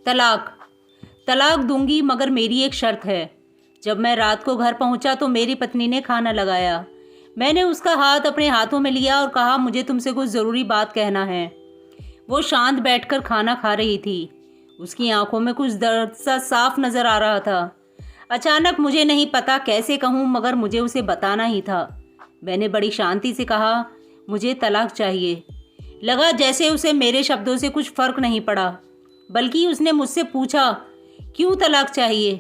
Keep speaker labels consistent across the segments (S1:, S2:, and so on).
S1: तलाक। तलाक दूंगी मगर मेरी एक शर्त है। जब मैं रात को घर पहुंचा तो मेरी पत्नी ने खाना लगाया। मैंने उसका हाथ अपने हाथों में लिया और कहा, मुझे तुमसे कुछ ज़रूरी बात कहना है। वो शांत बैठकर खाना खा रही थी। उसकी आंखों में कुछ दर्द सा साफ नज़र आ रहा था। अचानक मुझे नहीं पता कैसे कहूँ मगर मुझे उसे बताना ही था। मैंने बड़ी शांति से कहा, मुझे तलाक चाहिए। लगा जैसे उसे मेरे शब्दों से कुछ फ़र्क नहीं पड़ा, बल्कि उसने मुझसे पूछा, क्यों तलाक चाहिए।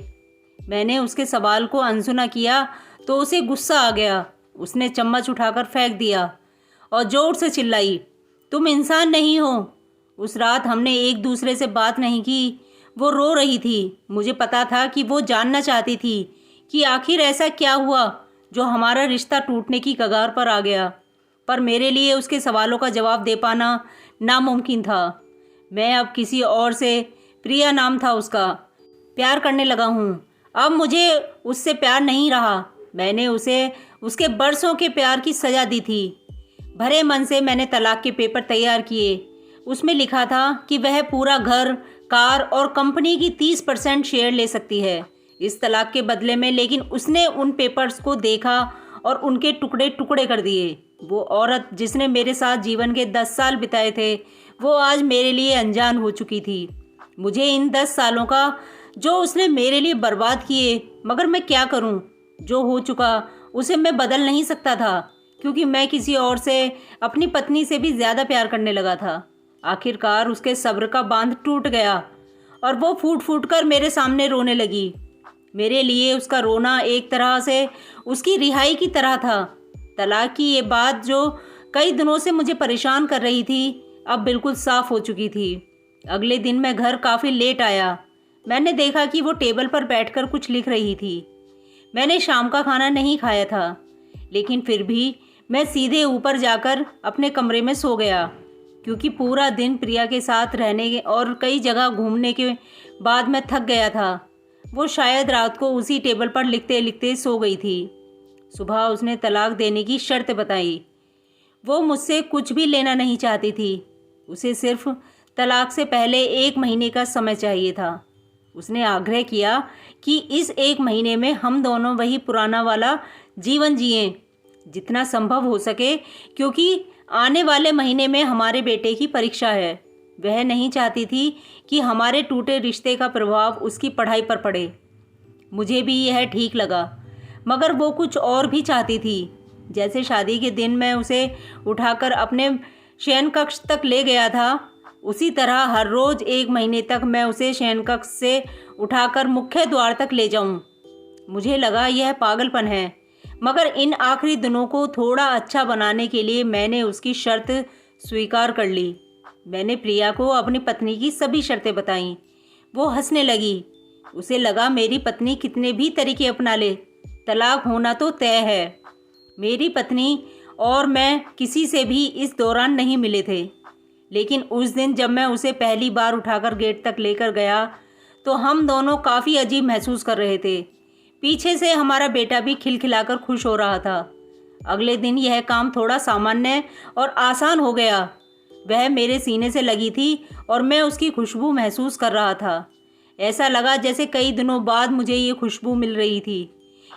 S1: मैंने उसके सवाल को अनसुना किया तो उसे गुस्सा आ गया। उसने चम्मच उठाकर फेंक दिया और ज़ोर से चिल्लाई, तुम इंसान नहीं हो। उस रात हमने एक दूसरे से बात नहीं की। वो रो रही थी। मुझे पता था कि वो जानना चाहती थी कि आखिर ऐसा क्या हुआ जो हमारा रिश्ता टूटने की कगार पर आ गया। पर मेरे लिए उसके सवालों का जवाब दे पाना नामुमकिन था। मैं अब किसी और से, प्रिया नाम था उसका, प्यार करने लगा हूँ। अब मुझे उससे प्यार नहीं रहा। मैंने उसे उसके बरसों के प्यार की सज़ा दी थी। भरे मन से मैंने तलाक के पेपर तैयार किए। उसमें लिखा था कि वह पूरा घर, कार और कंपनी की 30% शेयर ले सकती है इस तलाक के बदले में। लेकिन उसने उन पेपर्स को देखा और उनके टुकड़े टुकड़े कर दिए। वो औरत जिसने मेरे साथ जीवन के 10 साल बिताए थे, वो आज मेरे लिए अनजान हो चुकी थी। मुझे इन 10 सालों का जो उसने मेरे लिए बर्बाद किए, मगर मैं क्या करूं? जो हो चुका उसे मैं बदल नहीं सकता था, क्योंकि मैं किसी और से, अपनी पत्नी से भी ज़्यादा प्यार करने लगा था। आखिरकार उसके सब्र का बांध टूट गया और वो फूट फूट कर मेरे सामने रोने लगी। मेरे लिए उसका रोना एक तरह से उसकी रिहाई की तरह था। तलाक की ये बात जो कई दिनों से मुझे परेशान कर रही थी, अब बिल्कुल साफ हो चुकी थी। अगले दिन मैं घर काफ़ी लेट आया। मैंने देखा कि वो टेबल पर बैठकर कुछ लिख रही थी। मैंने शाम का खाना नहीं खाया था, लेकिन फिर भी मैं सीधे ऊपर जाकर अपने कमरे में सो गया, क्योंकि पूरा दिन प्रिया के साथ रहने और कई जगह घूमने के बाद मैं थक गया था। वो शायद रात को उसी टेबल पर लिखते लिखते सो गई थी। सुबह उसने तलाक देने की शर्त बताई। वो मुझसे कुछ भी लेना नहीं चाहती थी। उसे सिर्फ तलाक से पहले 1 महीने का समय चाहिए था। उसने आग्रह किया कि इस 1 महीने में हम दोनों वही पुराना वाला जीवन जिएं, जितना संभव हो सके, क्योंकि आने वाले महीने में हमारे बेटे की परीक्षा है। वह नहीं चाहती थी कि हमारे टूटे रिश्ते का प्रभाव उसकी पढ़ाई पर पड़े। मुझे भी यह ठीक लगा, मगर वो कुछ और भी चाहती थी। जैसे शादी के दिन मैं उसे उठाकर अपने शयन कक्ष तक ले गया था, उसी तरह हर रोज़ 1 महीने तक मैं उसे शयन कक्ष से उठाकर मुख्य द्वार तक ले जाऊं। मुझे लगा यह पागलपन है, मगर इन आखिरी दिनों को थोड़ा अच्छा बनाने के लिए मैंने उसकी शर्त स्वीकार कर ली। मैंने प्रिया को अपनी पत्नी की सभी शर्तें बताईं। वो हंसने लगी। उसे लगा मेरी पत्नी कितने भी तरीके अपना ले, तलाक होना तो तय है। मेरी पत्नी और मैं किसी से भी इस दौरान नहीं मिले थे, लेकिन उस दिन जब मैं उसे पहली बार उठाकर गेट तक लेकर गया तो हम दोनों काफ़ी अजीब महसूस कर रहे थे। पीछे से हमारा बेटा भी खिलखिलाकर खुश हो रहा था। अगले दिन यह काम थोड़ा सामान्य और आसान हो गया। वह मेरे सीने से लगी थी और मैं उसकी खुशबू महसूस कर रहा था। ऐसा लगा जैसे कई दिनों बाद मुझे ये खुशबू मिल रही थी,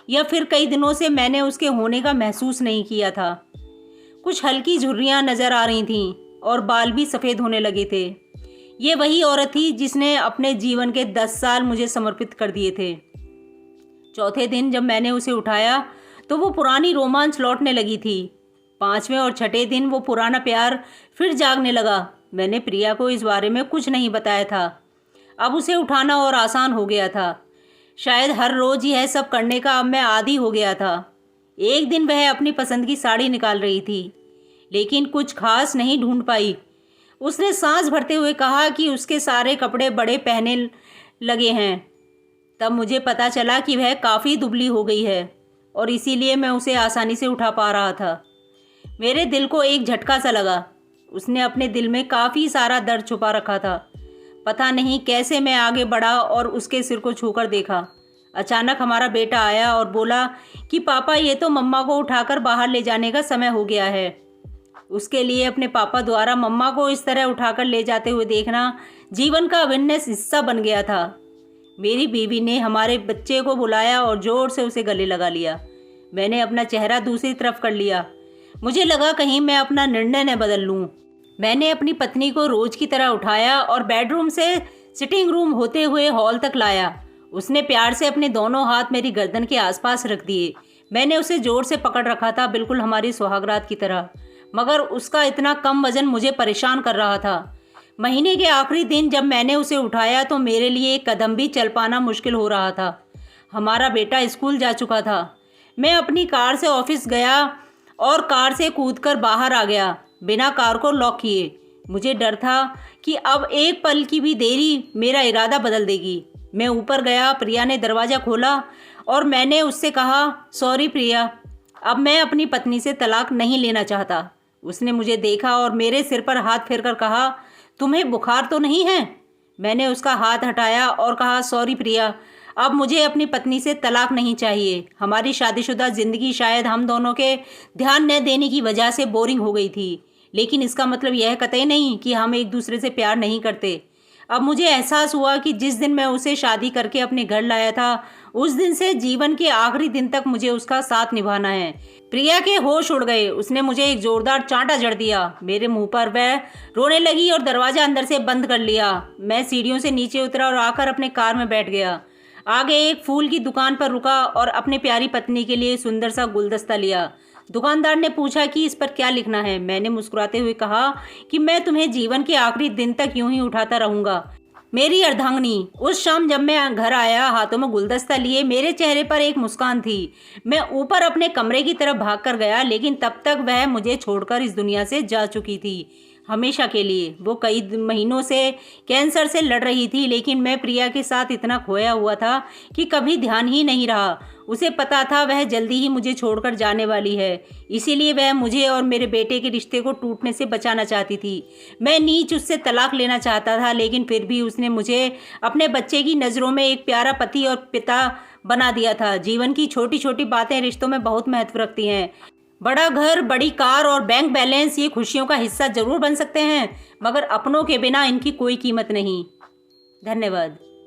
S1: या फिर कई दिनों से मैंने उसके होने का महसूस नहीं किया था। कुछ हल्की झुर्रियाँ नज़र आ रही थीं और बाल भी सफ़ेद होने लगे थे। ये वही औरत थी जिसने अपने जीवन के 10 साल मुझे समर्पित कर दिए थे। चौथे दिन जब मैंने उसे उठाया तो वो पुरानी रोमांच लौटने लगी थी। 5वें और 6ठे दिन वो पुराना प्यार फिर जागने लगा। मैंने प्रिया को इस बारे में कुछ नहीं बताया था। अब उसे उठाना और आसान हो गया था। शायद हर रोज़ यह सब करने का अब मैं आदी हो गया था। एक दिन वह अपनी पसंद की साड़ी निकाल रही थी, लेकिन कुछ खास नहीं ढूंढ पाई। उसने सांस भरते हुए कहा कि उसके सारे कपड़े बड़े पहने लगे हैं। तब मुझे पता चला कि वह काफ़ी दुबली हो गई है और इसीलिए मैं उसे आसानी से उठा पा रहा था। मेरे दिल को एक झटका सा लगा। उसने अपने दिल में काफ़ी सारा दर्द छुपा रखा था। पता नहीं कैसे मैं आगे बढ़ा और उसके सिर को छूकर देखा। अचानक हमारा बेटा आया और बोला कि पापा, ये तो मम्मा को उठाकर बाहर ले जाने का समय हो गया है। उसके लिए अपने पापा द्वारा मम्मा को इस तरह उठाकर ले जाते हुए देखना जीवन का अभिन्न हिस्सा बन गया था। मेरी बीवी ने हमारे बच्चे को बुलाया और जोर से उसे गले लगा लिया। मैंने अपना चेहरा दूसरी तरफ कर लिया। मुझे लगा कहीं मैं अपना निर्णय न बदल लूँ। मैंने अपनी पत्नी को रोज की तरह उठाया और बेडरूम से सिटिंग रूम होते हुए हॉल तक लाया। उसने प्यार से अपने दोनों हाथ मेरी गर्दन के आसपास रख दिए। मैंने उसे जोर से पकड़ रखा था, बिल्कुल हमारी सुहागरात की तरह, मगर उसका इतना कम वजन मुझे परेशान कर रहा था। महीने के आखिरी दिन जब मैंने उसे उठाया तो मेरे लिए एक कदम भी चल पाना मुश्किल हो रहा था। हमारा बेटा स्कूल जा चुका था। मैं अपनी कार से ऑफिस गया और कार से कूदकर बाहर आ गया बिना कार को लॉक किए। मुझे डर था कि अब एक पल की भी देरी मेरा इरादा बदल देगी। मैं ऊपर गया। प्रिया ने दरवाज़ा खोला और मैंने उससे कहा, सॉरी प्रिया, अब मैं अपनी पत्नी से तलाक नहीं लेना चाहता। उसने मुझे देखा और मेरे सिर पर हाथ फेरकर कहा, तुम्हें बुखार तो नहीं है? मैंने उसका हाथ हटाया और कहा, सॉरी प्रिया, अब मुझे अपनी पत्नी से तलाक नहीं चाहिए। हमारी शादीशुदा ज़िंदगी शायद हम दोनों के ध्यान न देने की वजह से बोरिंग हो गई थी, लेकिन इसका मतलब यह कतई नहीं कि हम एक दूसरे से प्यार नहीं करते। अब मुझे एहसास हुआ कि जिस दिन मैं उसे शादी करके अपने घर लाया था, उस दिन से जीवन के आखिरी दिन तक मुझे उसका साथ निभाना है। प्रिया के होश उड़ गए। उसने मुझे एक जोरदार चांटा जड़ दिया मेरे मुंह पर। वह रोने लगी और दरवाज़ा अंदर से बंद कर लिया। मैं सीढ़ियों से नीचे उतरा और आकर अपने कार में बैठ गया। आगे एक फूल की दुकान पर रुका और अपनी प्यारी पत्नी के लिए सुंदर सा गुलदस्ता लिया। दुकानदार ने पूछा कि इस पर क्या लिखना है। मैंने मुस्कुराते हुए कहा कि मैं तुम्हें जीवन के आखिरी दिन तक यूं ही उठाता रहूंगा, मेरी अर्धांगिनी। उस शाम जब मैं घर आया हाथों में गुलदस्ता लिए, मेरे चेहरे पर एक मुस्कान थी। मैं ऊपर अपने कमरे की तरफ भागकर गया, लेकिन तब तक वह मुझे छोड़कर इस दुनिया से जा चुकी थी, हमेशा के लिए। वो कई महीनों से कैंसर से लड़ रही थी, लेकिन मैं प्रिया के साथ इतना खोया हुआ था कि कभी ध्यान ही नहीं रहा। उसे पता था वह जल्दी ही मुझे छोड़कर जाने वाली है, इसीलिए वह मुझे और मेरे बेटे के रिश्ते को टूटने से बचाना चाहती थी। मैं नीच उससे तलाक लेना चाहता था, लेकिन फिर भी उसने मुझे अपने बच्चे की नज़रों में एक प्यारा पति और पिता बना दिया था। जीवन की छोटी छोटी बातें रिश्तों में बहुत महत्व रखती हैं। बड़ा घर, बड़ी कार और बैंक बैलेंस ये खुशियों का हिस्सा जरूर बन सकते हैं, मगर अपनों के बिना इनकी कोई कीमत नहीं। धन्यवाद।